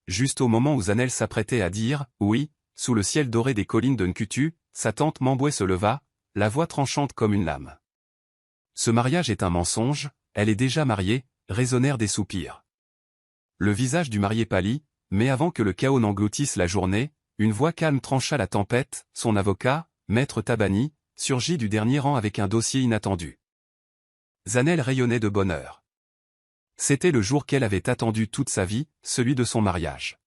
juste au moment où Zanel s'apprêtait à dire « oui », sous le ciel doré des collines de Nkutu, sa tante Mamboué se leva, la voix tranchante comme une lame. « Ce mariage est un mensonge, elle est déjà mariée », résonnèrent des soupirs. Le visage du marié pâlit, mais avant que le chaos n'engloutisse la journée, une voix calme trancha la tempête, son avocat, Maître Tabani, surgit du dernier rang avec un dossier inattendu. Zanel rayonnait de bonheur. C'était le jour qu'elle avait attendu toute sa vie, celui de son mariage.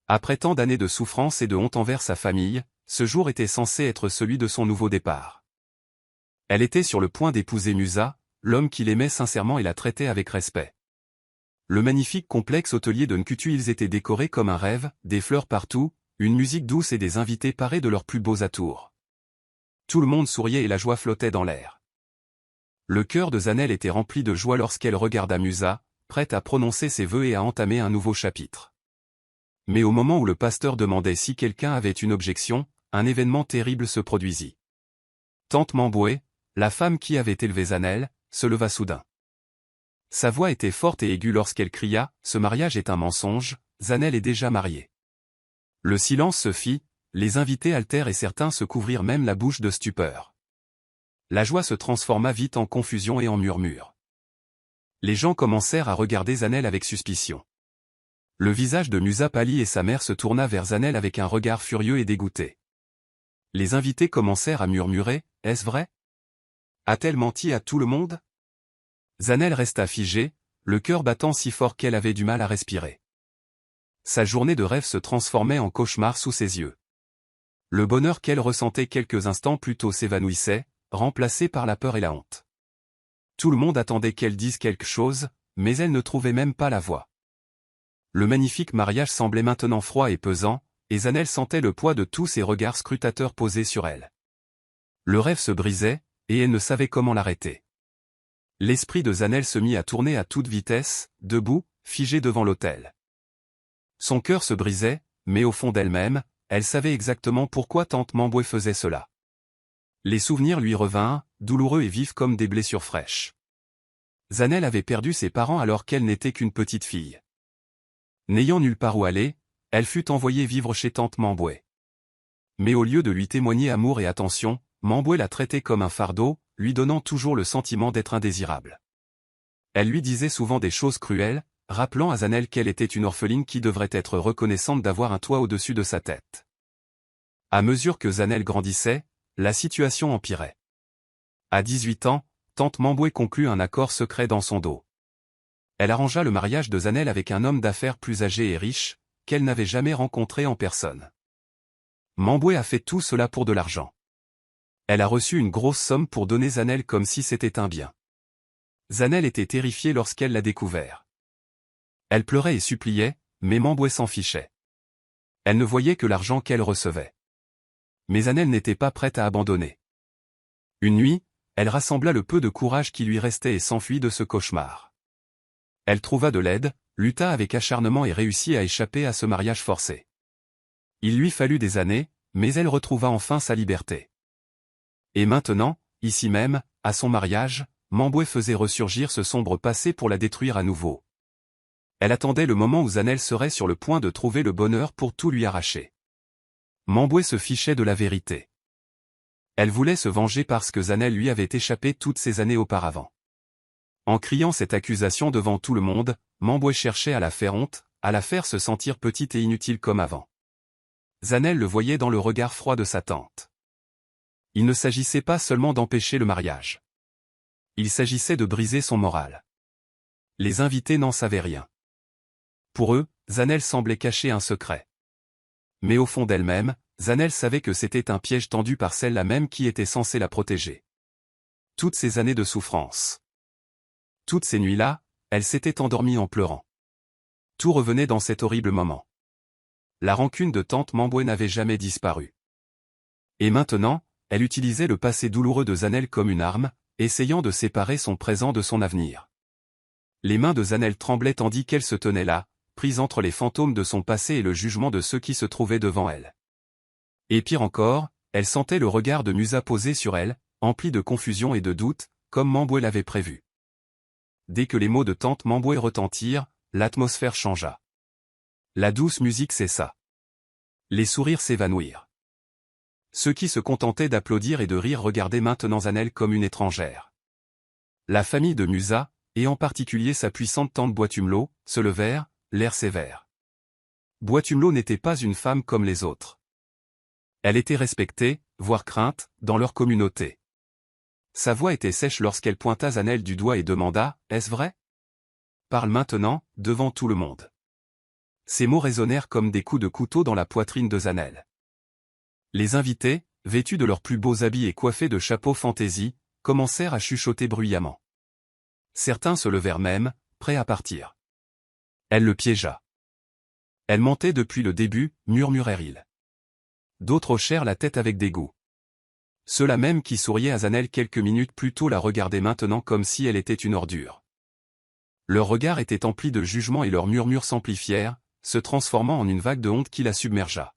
Après tant d'années de souffrance et de honte envers sa famille, ce jour était censé être celui de son nouveau départ. Elle était sur le point d'épouser Musa, l'homme qui l'aimait sincèrement et la traitait avec respect. Le magnifique complexe hôtelier de Nkutu, ils étaient décorés comme un rêve, des fleurs partout, une musique douce et des invités parés de leurs plus beaux atours. Tout le monde souriait et la joie flottait dans l'air. Le cœur de Zanel était rempli de joie lorsqu'elle regarda Musa, prête à prononcer ses vœux et à entamer un nouveau chapitre. Mais au moment où le pasteur demandait si quelqu'un avait une objection, un événement terrible se produisit. Tante Mamboué, la femme qui avait élevé Zanel, se leva soudain. Sa voix était forte et aiguë lorsqu'elle cria « Ce mariage est un mensonge, Zanel est déjà mariée ». Le silence se fit, les invités altèrent et certains se couvrirent même la bouche de stupeur. La joie se transforma vite en confusion et en murmures. Les gens commencèrent à regarder Zanel avec suspicion. Le visage de Musa pâlit et sa mère se tourna vers Zanel avec un regard furieux et dégoûté. Les invités commencèrent à murmurer « Est-ce vrai? A-t-elle menti à tout le monde ?» Zanel resta figée, le cœur battant si fort qu'elle avait du mal à respirer. Sa journée de rêve se transformait en cauchemar sous ses yeux. Le bonheur qu'elle ressentait quelques instants plus tôt s'évanouissait, remplacé par la peur et la honte. Tout le monde attendait qu'elle dise quelque chose, mais elle ne trouvait même pas la voix. Le magnifique mariage semblait maintenant froid et pesant, et Zanel sentait le poids de tous ces regards scrutateurs posés sur elle. Le rêve se brisait, et elle ne savait comment l'arrêter. L'esprit de Zanel se mit à tourner à toute vitesse, debout, figé devant l'autel. Son cœur se brisait, mais au fond d'elle-même, elle savait exactement pourquoi tante Mamboué faisait cela. Les souvenirs lui revinrent, douloureux et vifs comme des blessures fraîches. Zanel avait perdu ses parents alors qu'elle n'était qu'une petite fille. N'ayant nulle part où aller, elle fut envoyée vivre chez tante Mamboué. Mais au lieu de lui témoigner amour et attention, Mamboué la traitait comme un fardeau, lui donnant toujours le sentiment d'être indésirable. Elle lui disait souvent des choses cruelles, rappelant à Zanel qu'elle était une orpheline qui devrait être reconnaissante d'avoir un toit au-dessus de sa tête. À mesure que Zanel grandissait, la situation empirait. À 18 ans, tante Mamboué conclut un accord secret dans son dos. Elle arrangea le mariage de Zanel avec un homme d'affaires plus âgé et riche, qu'elle n'avait jamais rencontré en personne. Mamboué a fait tout cela pour de l'argent. Elle a reçu une grosse somme pour donner Zanel comme si c'était un bien. Zanel était terrifiée lorsqu'elle l'a découvert. Elle pleurait et suppliait, mais Mamboué s'en fichait. Elle ne voyait que l'argent qu'elle recevait. Mais Zanel n'était pas prête à abandonner. Une nuit, elle rassembla le peu de courage qui lui restait et s'enfuit de ce cauchemar. Elle trouva de l'aide, lutta avec acharnement et réussit à échapper à ce mariage forcé. Il lui fallut des années, mais elle retrouva enfin sa liberté. Et maintenant, ici même, à son mariage, Mamboué faisait ressurgir ce sombre passé pour la détruire à nouveau. Elle attendait le moment où Zanel serait sur le point de trouver le bonheur pour tout lui arracher. Mamboué se fichait de la vérité. Elle voulait se venger parce que Zanel lui avait échappé toutes ces années auparavant. En criant cette accusation devant tout le monde, Mamboué cherchait à la faire honte, à la faire se sentir petite et inutile comme avant. Zanel le voyait dans le regard froid de sa tante. Il ne s'agissait pas seulement d'empêcher le mariage. Il s'agissait de briser son moral. Les invités n'en savaient rien. Pour eux, Zanel semblait cacher un secret. Mais au fond d'elle-même, Zanel savait que c'était un piège tendu par celle-là même qui était censée la protéger. Toutes ces années de souffrance. Toutes ces nuits-là, elle s'était endormie en pleurant. Tout revenait dans cet horrible moment. La rancune de tante Mamboué n'avait jamais disparu. Et maintenant, elle utilisait le passé douloureux de Zanel comme une arme, essayant de séparer son présent de son avenir. Les mains de Zanel tremblaient tandis qu'elle se tenait là, prise entre les fantômes de son passé et le jugement de ceux qui se trouvaient devant elle. Et pire encore, elle sentait le regard de Musa posé sur elle, empli de confusion et de doute, comme Mamboué l'avait prévu. Dès que les mots de tante Mamboué retentirent, l'atmosphère changea. La douce musique cessa. Les sourires s'évanouirent. Ceux qui se contentaient d'applaudir et de rire regardaient maintenant Zanel comme une étrangère. La famille de Musa, et en particulier sa puissante tante Boitumelo, se levèrent, l'air sévère. Boitumelo n'était pas une femme comme les autres. Elle était respectée, voire crainte, dans leur communauté. Sa voix était sèche lorsqu'elle pointa Zanel du doigt et demanda « Est-ce vrai ? Parle maintenant, devant tout le monde. » Ces mots résonnèrent comme des coups de couteau dans la poitrine de Zanel. Les invités, vêtus de leurs plus beaux habits et coiffés de chapeaux fantaisie, commencèrent à chuchoter bruyamment. Certains se levèrent même, prêts à partir. Elle le piégea. Elle mentait depuis le début, murmurèrent-ils. D'autres hochèrent la tête avec dégoût. Ceux-là même qui souriaient à Zanel quelques minutes plus tôt la regardaient maintenant comme si elle était une ordure. Leur regard était empli de jugement et leurs murmures s'amplifièrent, se transformant en une vague de honte qui la submergea.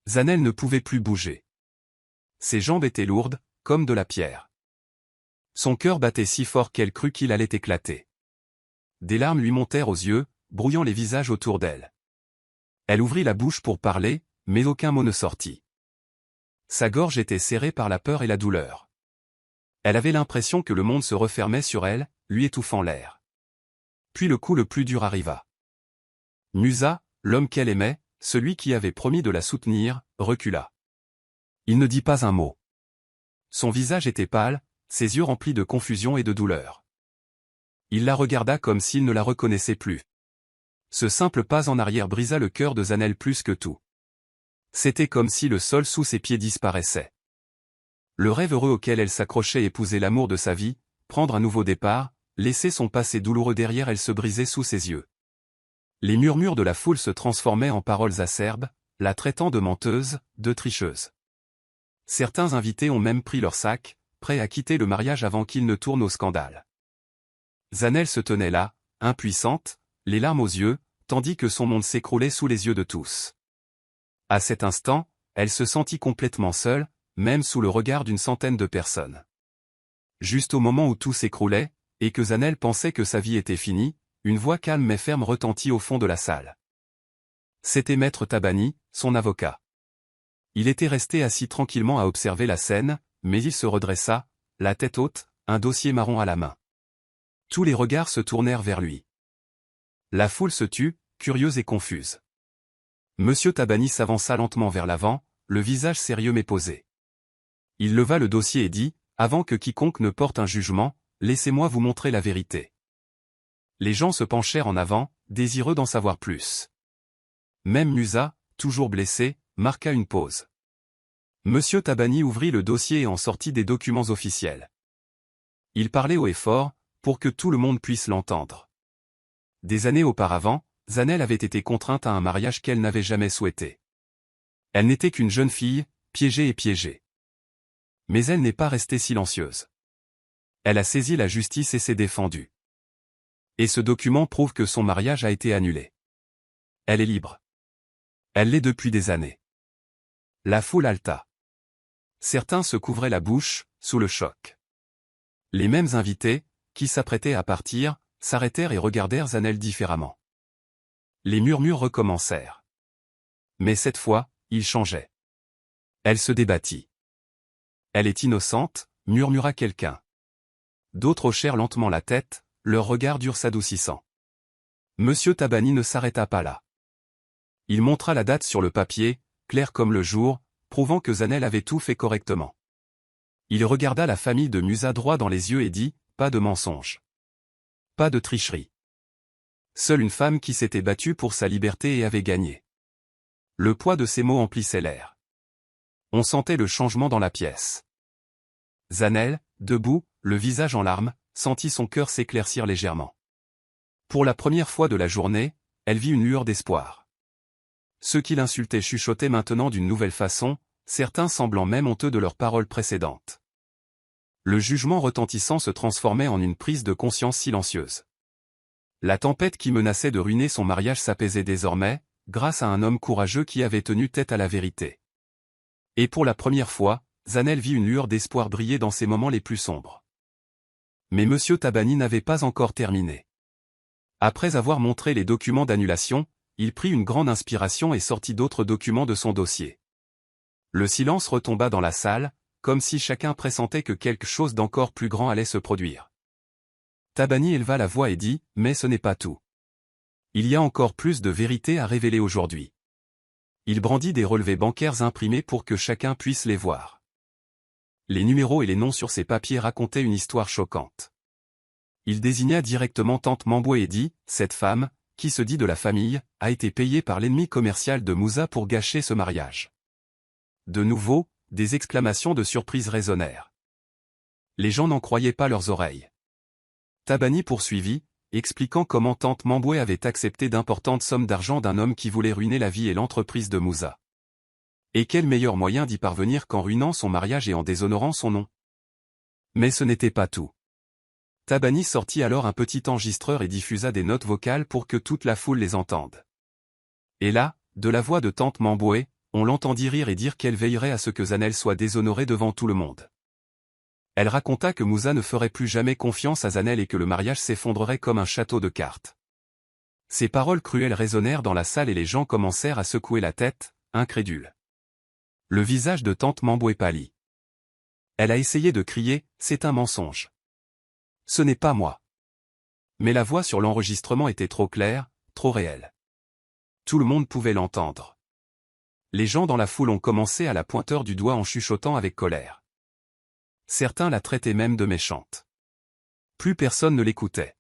Zanel ne pouvait plus bouger. Ses jambes étaient lourdes, comme de la pierre. Son cœur battait si fort qu'elle crut qu'il allait éclater. Des larmes lui montèrent aux yeux, brouillant les visages autour d'elle. Elle ouvrit la bouche pour parler, mais aucun mot ne sortit. Sa gorge était serrée par la peur et la douleur. Elle avait l'impression que le monde se refermait sur elle, lui étouffant l'air. Puis le coup le plus dur arriva. Musa, l'homme qu'elle aimait, celui qui avait promis de la soutenir, recula. Il ne dit pas un mot. Son visage était pâle, ses yeux remplis de confusion et de douleur. Il la regarda comme s'il ne la reconnaissait plus. Ce simple pas en arrière brisa le cœur de Zanel plus que tout. C'était comme si le sol sous ses pieds disparaissait. Le rêve heureux auquel elle s'accrochait épouser l'amour de sa vie, prendre un nouveau départ, laisser son passé douloureux derrière elle se brisait sous ses yeux. Les murmures de la foule se transformaient en paroles acerbes, la traitant de menteuse, de tricheuse. Certains invités ont même pris leur sac, prêts à quitter le mariage avant qu'il ne tourne au scandale. Zanel se tenait là, impuissante, les larmes aux yeux, tandis que son monde s'écroulait sous les yeux de tous. À cet instant, elle se sentit complètement seule, même sous le regard d'une centaine de personnes. Juste au moment où tout s'écroulait, et que Zanel pensait que sa vie était finie, une voix calme mais ferme retentit au fond de la salle. C'était Maître Tabani, son avocat. Il était resté assis tranquillement à observer la scène, mais il se redressa, la tête haute, un dossier marron à la main. Tous les regards se tournèrent vers lui. La foule se tut, curieuse et confuse. Monsieur Tabani s'avança lentement vers l'avant, le visage sérieux mais posé. Il leva le dossier et dit, « Avant que quiconque ne porte un jugement, laissez-moi vous montrer la vérité. » Les gens se penchèrent en avant, désireux d'en savoir plus. Même Musa, toujours blessé, marqua une pause. Monsieur Tabani ouvrit le dossier et en sortit des documents officiels. Il parlait haut et fort, pour que tout le monde puisse l'entendre. Des années auparavant, Zanel avait été contrainte à un mariage qu'elle n'avait jamais souhaité. Elle n'était qu'une jeune fille, piégée et piégée. Mais elle n'est pas restée silencieuse. Elle a saisi la justice et s'est défendue. Et ce document prouve que son mariage a été annulé. Elle est libre. Elle l'est depuis des années. La foule haleta. Certains se couvraient la bouche, sous le choc. Les mêmes invités, qui s'apprêtaient à partir, s'arrêtèrent et regardèrent Zanel différemment. Les murmures recommencèrent. Mais cette fois, ils changeaient. Elle se débattit. Elle est innocente, murmura quelqu'un. D'autres hochèrent lentement la tête, leur regard dur s'adoucissant. Monsieur Tabani ne s'arrêta pas là. Il montra la date sur le papier, clair comme le jour, prouvant que Zanel avait tout fait correctement. Il regarda la famille de Musa droit dans les yeux et dit, « Pas de mensonge. Pas de tricherie. Seule une femme qui s'était battue pour sa liberté et avait gagné. » Le poids de ces mots emplissait l'air. On sentait le changement dans la pièce. Zanel, debout, le visage en larmes, sentit son cœur s'éclaircir légèrement. Pour la première fois de la journée, elle vit une lueur d'espoir. Ceux qui l'insultaient chuchotaient maintenant d'une nouvelle façon, certains semblant même honteux de leurs paroles précédentes. Le jugement retentissant se transformait en une prise de conscience silencieuse. La tempête qui menaçait de ruiner son mariage s'apaisait désormais, grâce à un homme courageux qui avait tenu tête à la vérité. Et pour la première fois, Zanel vit une lueur d'espoir briller dans ses moments les plus sombres. Mais Monsieur Tabani n'avait pas encore terminé. Après avoir montré les documents d'annulation, il prit une grande inspiration et sortit d'autres documents de son dossier. Le silence retomba dans la salle, comme si chacun pressentait que quelque chose d'encore plus grand allait se produire. Tabani éleva la voix et dit « Mais ce n'est pas tout. Il y a encore plus de vérité à révéler aujourd'hui. » Il brandit des relevés bancaires imprimés pour que chacun puisse les voir. Les numéros et les noms sur ces papiers racontaient une histoire choquante. Il désigna directement tante Mamboué et dit « Cette femme, qui se dit de la famille, a été payée par l'ennemi commercial de Moussa pour gâcher ce mariage. » De nouveau, des exclamations de surprise résonnèrent. Les gens n'en croyaient pas leurs oreilles. Tabani poursuivit, expliquant comment tante Mamboué avait accepté d'importantes sommes d'argent d'un homme qui voulait ruiner la vie et l'entreprise de Moussa. Et quel meilleur moyen d'y parvenir qu'en ruinant son mariage et en déshonorant son nom? Mais ce n'était pas tout. Tabani sortit alors un petit enregistreur et diffusa des notes vocales pour que toute la foule les entende. Et là, de la voix de tante Mamboué, on l'entendit rire et dire qu'elle veillerait à ce que Zanel soit déshonoré devant tout le monde. Elle raconta que Moussa ne ferait plus jamais confiance à Zanel et que le mariage s'effondrerait comme un château de cartes. Ces paroles cruelles résonnèrent dans la salle et les gens commencèrent à secouer la tête, incrédules. Le visage de tante Mamboué pâlit. Elle a essayé de crier « C'est un mensonge. Ce n'est pas moi. » Mais la voix sur l'enregistrement était trop claire, trop réelle. Tout le monde pouvait l'entendre. Les gens dans la foule ont commencé à la pointer du doigt en chuchotant avec colère. Certains la traitaient même de méchante. Plus personne ne l'écoutait.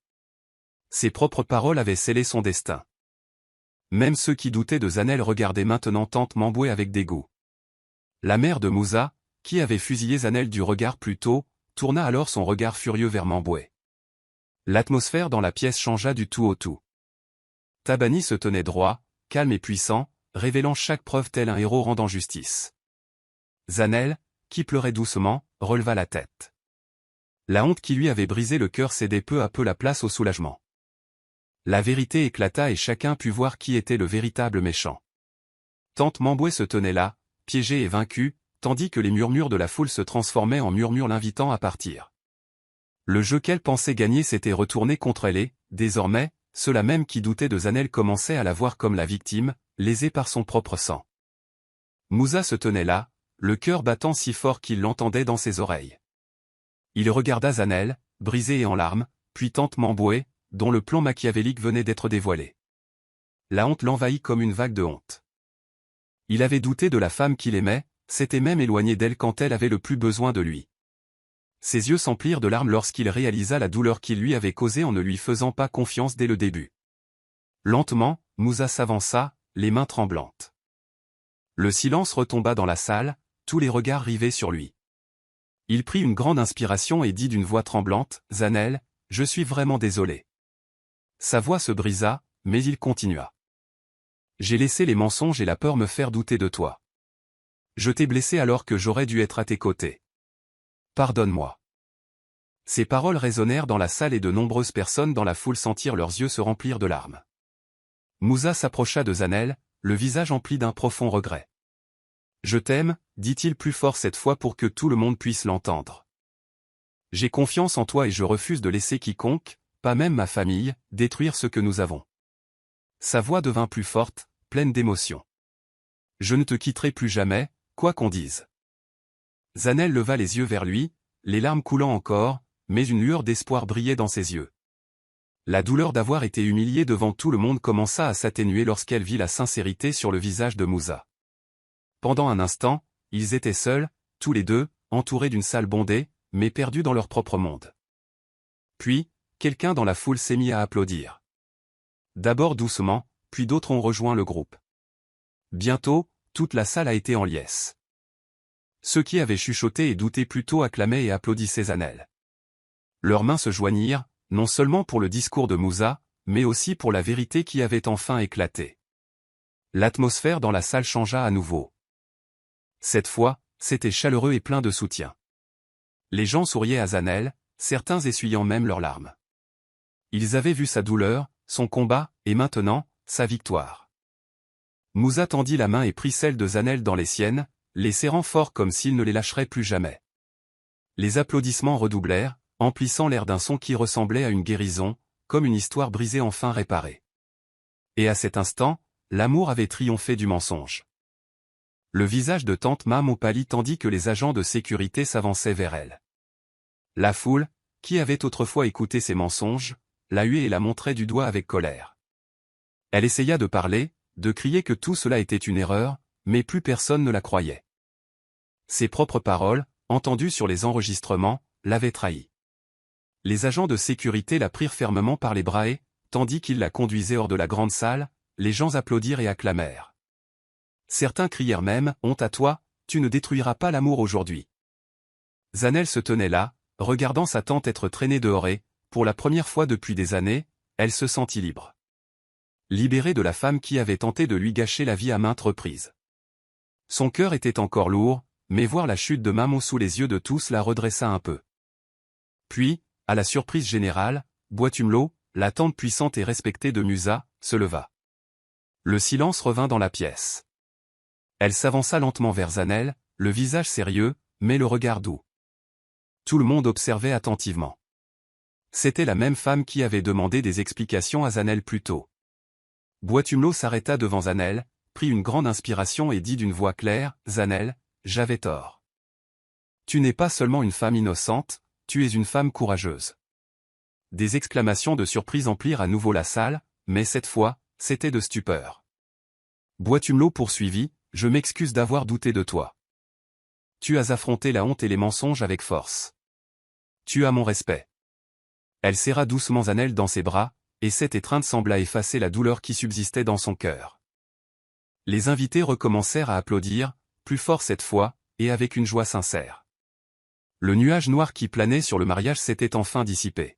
Ses propres paroles avaient scellé son destin. Même ceux qui doutaient de Zanel regardaient maintenant tante Mamboué avec dégoût. La mère de Moussa, qui avait fusillé Zanel du regard plus tôt, tourna alors son regard furieux vers Mamboué. L'atmosphère dans la pièce changea du tout au tout. Tabani se tenait droit, calme et puissant, révélant chaque preuve tel un héros rendant justice. Zanel, qui pleurait doucement, releva la tête. La honte qui lui avait brisé le cœur cédait peu à peu la place au soulagement. La vérité éclata et chacun put voir qui était le véritable méchant. Tante Mamboué se tenait là, piégée et vaincue, tandis que les murmures de la foule se transformaient en murmures l'invitant à partir. Le jeu qu'elle pensait gagner s'était retourné contre elle et, désormais, ceux-là même qui doutaient de Zanel commençaient à la voir comme la victime, lésée par son propre sang. Moussa se tenait là, le cœur battant si fort qu'il l'entendait dans ses oreilles. Il regarda Zanel, brisé et en larmes, puis tante Mamboué, dont le plan machiavélique venait d'être dévoilé. La honte l'envahit comme une vague de honte. Il avait douté de la femme qu'il aimait, s'était même éloigné d'elle quand elle avait le plus besoin de lui. Ses yeux s'emplirent de larmes lorsqu'il réalisa la douleur qu'il lui avait causée en ne lui faisant pas confiance dès le début. Lentement, Moussa s'avança, les mains tremblantes. Le silence retomba dans la salle, tous les regards rivés sur lui. Il prit une grande inspiration et dit d'une voix tremblante, « Zanel, je suis vraiment désolé. » Sa voix se brisa, mais il continua. « J'ai laissé les mensonges et la peur me faire douter de toi. Je t'ai blessé alors que j'aurais dû être à tes côtés. Pardonne-moi. » Ces paroles résonnèrent dans la salle et de nombreuses personnes dans la foule sentirent leurs yeux se remplir de larmes. Moussa s'approcha de Zanel, le visage empli d'un profond regret. « Je t'aime, dit-il plus fort cette fois pour que tout le monde puisse l'entendre. J'ai confiance en toi et je refuse de laisser quiconque, pas même ma famille, détruire ce que nous avons. » Sa voix devint plus forte, pleine d'émotion. « Je ne te quitterai plus jamais, quoi qu'on dise. » Zanel leva les yeux vers lui, les larmes coulant encore, mais une lueur d'espoir brillait dans ses yeux. La douleur d'avoir été humiliée devant tout le monde commença à s'atténuer lorsqu'elle vit la sincérité sur le visage de Moussa. Pendant un instant, ils étaient seuls, tous les deux, entourés d'une salle bondée, mais perdus dans leur propre monde. Puis, quelqu'un dans la foule s'est mis à applaudir. D'abord doucement, puis d'autres ont rejoint le groupe. Bientôt, toute la salle a été en liesse. Ceux qui avaient chuchoté et douté plutôt acclamaient et applaudissaient Zanel. Leurs mains se joignirent, non seulement pour le discours de Moussa, mais aussi pour la vérité qui avait enfin éclaté. L'atmosphère dans la salle changea à nouveau. Cette fois, c'était chaleureux et plein de soutien. Les gens souriaient à Zanel, certains essuyant même leurs larmes. Ils avaient vu sa douleur, son combat, et maintenant, sa victoire. Moussa tendit la main et prit celle de Zanel dans les siennes, les serrant fort comme s'il ne les lâcherait plus jamais. Les applaudissements redoublèrent, emplissant l'air d'un son qui ressemblait à une guérison, comme une histoire brisée enfin réparée. Et à cet instant, l'amour avait triomphé du mensonge. Le visage de tante Mamo pâlit tandis que les agents de sécurité s'avançaient vers elle. La foule, qui avait autrefois écouté ses mensonges, la huait et la montrait du doigt avec colère. Elle essaya de parler, de crier que tout cela était une erreur, mais plus personne ne la croyait. Ses propres paroles, entendues sur les enregistrements, l'avaient trahie. Les agents de sécurité la prirent fermement par les bras et, tandis qu'ils la conduisaient hors de la grande salle, les gens applaudirent et acclamèrent. Certains crièrent même « Honte à toi, tu ne détruiras pas l'amour aujourd'hui ». Zanel se tenait là, regardant sa tante être traînée dehors et, pour la première fois depuis des années, elle se sentit libre. Libérée de la femme qui avait tenté de lui gâcher la vie à maintes reprises. Son cœur était encore lourd, mais voir la chute de Mamo sous les yeux de tous la redressa un peu. Puis, à la surprise générale, Boitumelo, la tante puissante et respectée de Musa, se leva. Le silence revint dans la pièce. Elle s'avança lentement vers Zanel, le visage sérieux, mais le regard doux. Tout le monde observait attentivement. C'était la même femme qui avait demandé des explications à Zanel plus tôt. Boitumelo s'arrêta devant Zanel, prit une grande inspiration et dit d'une voix claire, « Zanel, j'avais tort. Tu n'es pas seulement une femme innocente, tu es une femme courageuse. » Des exclamations de surprise emplirent à nouveau la salle, mais cette fois, c'était de stupeur. Boitumelo poursuivit, « Je m'excuse d'avoir douté de toi. Tu as affronté la honte et les mensonges avec force. Tu as mon respect. » Elle serra doucement Zanel dans ses bras, et cette étreinte sembla effacer la douleur qui subsistait dans son cœur. Les invités recommencèrent à applaudir, plus fort cette fois, et avec une joie sincère. Le nuage noir qui planait sur le mariage s'était enfin dissipé.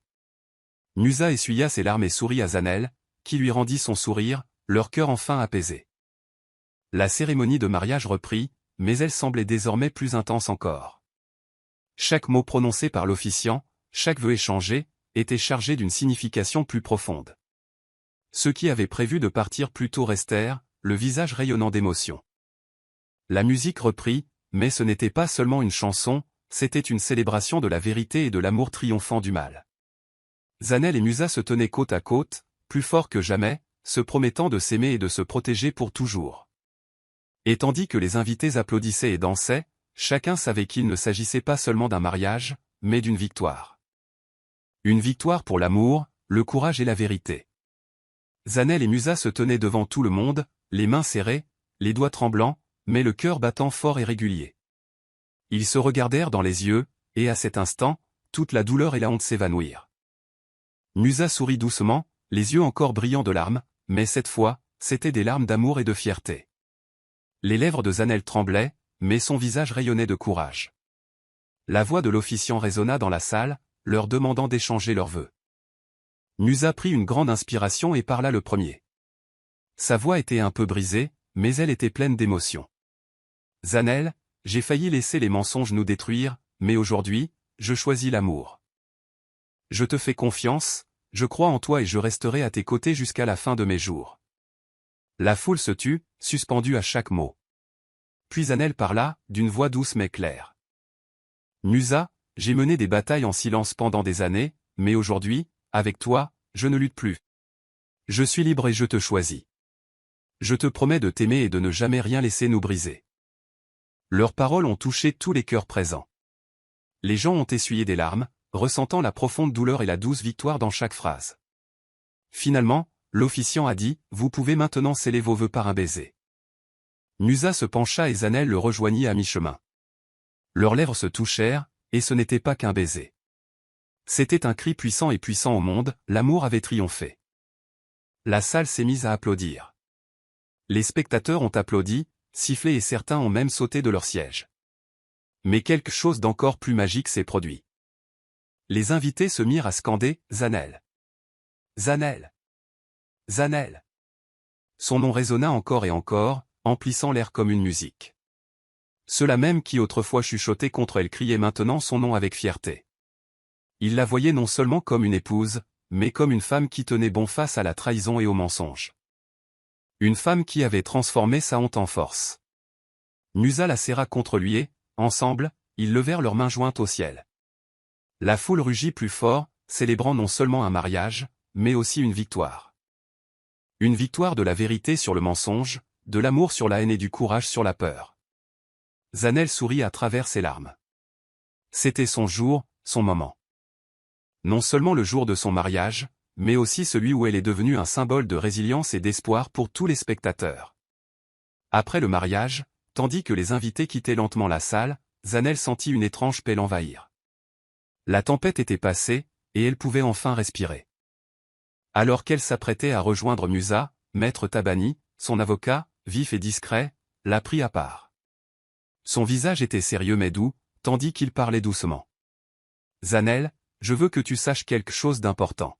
Musa essuya ses larmes et sourit à Zanel, qui lui rendit son sourire, leur cœur enfin apaisé. La cérémonie de mariage reprit, mais elle semblait désormais plus intense encore. Chaque mot prononcé par l'officiant, chaque vœu échangé, était chargé d'une signification plus profonde. Ceux qui avaient prévu de partir plus tôt restèrent, le visage rayonnant d'émotion. La musique reprit, mais ce n'était pas seulement une chanson, c'était une célébration de la vérité et de l'amour triomphant du mal. Zanel et Musa se tenaient côte à côte, plus forts que jamais, se promettant de s'aimer et de se protéger pour toujours. Et tandis que les invités applaudissaient et dansaient, chacun savait qu'il ne s'agissait pas seulement d'un mariage, mais d'une victoire. Une victoire pour l'amour, le courage et la vérité. Zanel et Musa se tenaient devant tout le monde, les mains serrées, les doigts tremblants, mais le cœur battant fort et régulier. Ils se regardèrent dans les yeux, et à cet instant, toute la douleur et la honte s'évanouirent. Musa sourit doucement, les yeux encore brillants de larmes, mais cette fois, c'étaient des larmes d'amour et de fierté. Les lèvres de Zanel tremblaient, mais son visage rayonnait de courage. La voix de l'officiant résonna dans la salle, leur demandant d'échanger leurs vœux. Musa prit une grande inspiration et parla le premier. Sa voix était un peu brisée, mais elle était pleine d'émotion. « Zanel, j'ai failli laisser les mensonges nous détruire, mais aujourd'hui, je choisis l'amour. Je te fais confiance, je crois en toi et je resterai à tes côtés jusqu'à la fin de mes jours. » La foule se tut, suspendue à chaque mot. Puis Zanel parla, d'une voix douce mais claire. « Musa, j'ai mené des batailles en silence pendant des années, mais aujourd'hui, avec toi, je ne lutte plus. Je suis libre et je te choisis. Je te promets de t'aimer et de ne jamais rien laisser nous briser. » Leurs paroles ont touché tous les cœurs présents. Les gens ont essuyé des larmes, ressentant la profonde douleur et la douce victoire dans chaque phrase. Finalement, l'officiant a dit, « Vous pouvez maintenant sceller vos vœux par un baiser. » Musa se pencha et Zanel le rejoignit à mi-chemin. Leurs lèvres se touchèrent, et ce n'était pas qu'un baiser. C'était un cri puissant et puissant au monde, l'amour avait triomphé. La salle s'est mise à applaudir. Les spectateurs ont applaudi, sifflé et certains ont même sauté de leur siège. Mais quelque chose d'encore plus magique s'est produit. Les invités se mirent à scander « Zanel. Zanel. Zanel. » Son nom résonna encore et encore, emplissant l'air comme une musique. Ceux-là même qui autrefois chuchotaient contre elle criaient maintenant son nom avec fierté. Ils la voyaient non seulement comme une épouse, mais comme une femme qui tenait bon face à la trahison et au mensonge. Une femme qui avait transformé sa honte en force. Musa la serra contre lui et, ensemble, ils levèrent leurs mains jointes au ciel. La foule rugit plus fort, célébrant non seulement un mariage, mais aussi une victoire. Une victoire de la vérité sur le mensonge, de l'amour sur la haine et du courage sur la peur. Zanel sourit à travers ses larmes. C'était son jour, son moment. Non seulement le jour de son mariage, mais aussi celui où elle est devenue un symbole de résilience et d'espoir pour tous les spectateurs. Après le mariage, tandis que les invités quittaient lentement la salle, Zanel sentit une étrange paix l'envahir. La tempête était passée, et elle pouvait enfin respirer. Alors qu'elle s'apprêtait à rejoindre Musa, maître Tabani, son avocat, vif et discret, la prit à part. Son visage était sérieux mais doux, tandis qu'il parlait doucement. « Zanel, je veux que tu saches quelque chose d'important.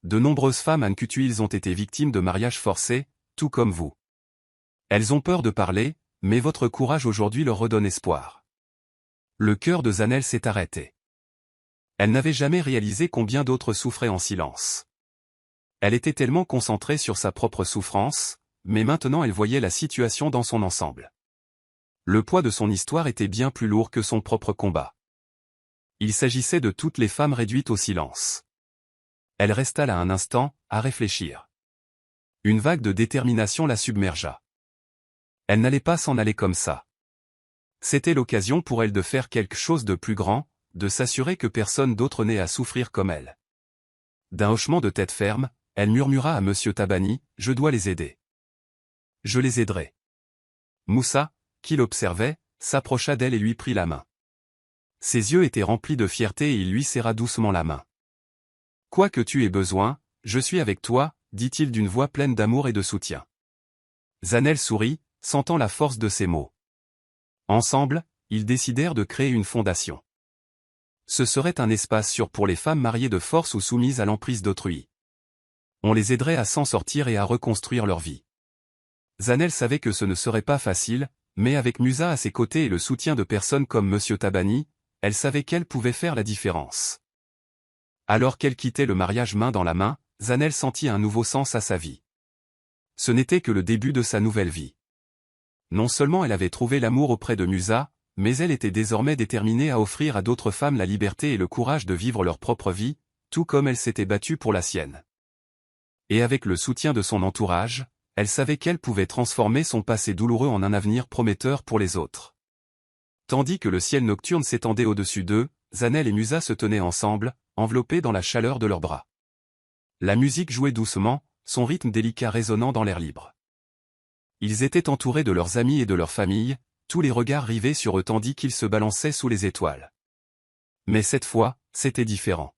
De nombreuses femmes à Nkutuils ont été victimes de mariages forcés, tout comme vous. Elles ont peur de parler, mais votre courage aujourd'hui leur redonne espoir. » Le cœur de Zanel s'est arrêté. Elle n'avait jamais réalisé combien d'autres souffraient en silence. Elle était tellement concentrée sur sa propre souffrance, mais maintenant elle voyait la situation dans son ensemble. Le poids de son histoire était bien plus lourd que son propre combat. Il s'agissait de toutes les femmes réduites au silence. Elle resta là un instant, à réfléchir. Une vague de détermination la submergea. Elle n'allait pas s'en aller comme ça. C'était l'occasion pour elle de faire quelque chose de plus grand, de s'assurer que personne d'autre n'ait à souffrir comme elle. D'un hochement de tête ferme, elle murmura à Monsieur Tabani, « Je dois les aider. Je les aiderai. » Moussa, qui l'observait, s'approcha d'elle et lui prit la main. Ses yeux étaient remplis de fierté et il lui serra doucement la main. « Quoi que tu aies besoin, je suis avec toi, » dit-il d'une voix pleine d'amour et de soutien. Zanel sourit, sentant la force de ces mots. Ensemble, ils décidèrent de créer une fondation. Ce serait un espace sûr pour les femmes mariées de force ou soumises à l'emprise d'autrui. On les aiderait à s'en sortir et à reconstruire leur vie. Zanel savait que ce ne serait pas facile, mais avec Musa à ses côtés et le soutien de personnes comme Monsieur Tabani, elle savait qu'elle pouvait faire la différence. Alors qu'elle quittait le mariage main dans la main, Zanel sentit un nouveau sens à sa vie. Ce n'était que le début de sa nouvelle vie. Non seulement elle avait trouvé l'amour auprès de Musa, mais elle était désormais déterminée à offrir à d'autres femmes la liberté et le courage de vivre leur propre vie, tout comme elle s'était battue pour la sienne. Et avec le soutien de son entourage, elle savait qu'elle pouvait transformer son passé douloureux en un avenir prometteur pour les autres. Tandis que le ciel nocturne s'étendait au-dessus d'eux, Zanel et Musa se tenaient ensemble, enveloppés dans la chaleur de leurs bras. La musique jouait doucement, son rythme délicat résonnant dans l'air libre. Ils étaient entourés de leurs amis et de leurs familles, tous les regards rivés sur eux tandis qu'ils se balançaient sous les étoiles. Mais cette fois, c'était différent.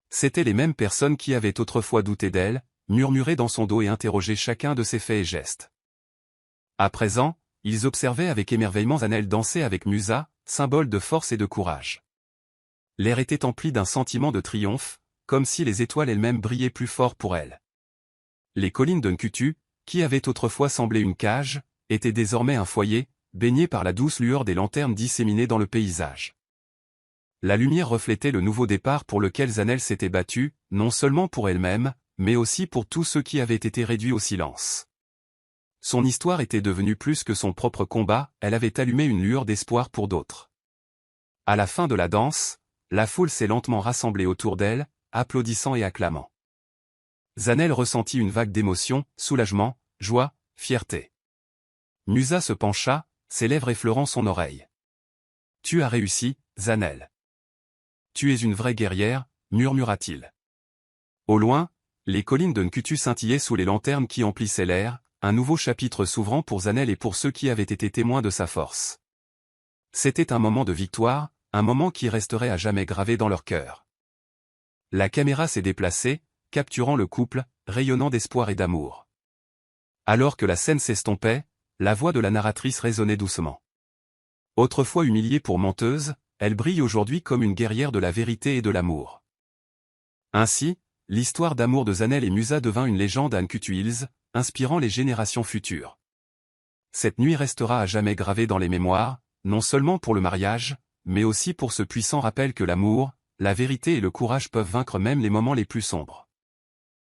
C'étaient les mêmes personnes qui avaient autrefois douté d'elle, murmuré dans son dos et interrogé chacun de ses faits et gestes. À présent, ils observaient avec émerveillement Zanel danser avec Musa, symbole de force et de courage. L'air était empli d'un sentiment de triomphe, comme si les étoiles elles-mêmes brillaient plus fort pour elle. Les collines de Nkutu, qui avaient autrefois semblé une cage, étaient désormais un foyer, baigné par la douce lueur des lanternes disséminées dans le paysage. La lumière reflétait le nouveau départ pour lequel Zanel s'était battue, non seulement pour elle-même, mais aussi pour tous ceux qui avaient été réduits au silence. Son histoire était devenue plus que son propre combat, elle avait allumé une lueur d'espoir pour d'autres. À la fin de la danse, la foule s'est lentement rassemblée autour d'elle, applaudissant et acclamant. Zanel ressentit une vague d'émotion, soulagement, joie, fierté. Musa se pencha, ses lèvres effleurant son oreille. « Tu as réussi, Zanel. Tu es une vraie guerrière, » murmura-t-il. Au loin, les collines de Nkutu scintillaient sous les lanternes qui emplissaient l'air, un nouveau chapitre s'ouvrant pour Zanel et pour ceux qui avaient été témoins de sa force. C'était un moment de victoire, un moment qui resterait à jamais gravé dans leur cœur. La caméra s'est déplacée, capturant le couple, rayonnant d'espoir et d'amour. Alors que la scène s'estompait, la voix de la narratrice résonnait doucement. Autrefois humiliée pour menteuse, elle brille aujourd'hui comme une guerrière de la vérité et de l'amour. Ainsi, l'histoire d'amour de Zanel et Musa devint une légende à Nkutu-Hills, inspirant les générations futures. Cette nuit restera à jamais gravée dans les mémoires, non seulement pour le mariage, mais aussi pour ce puissant rappel que l'amour, la vérité et le courage peuvent vaincre même les moments les plus sombres.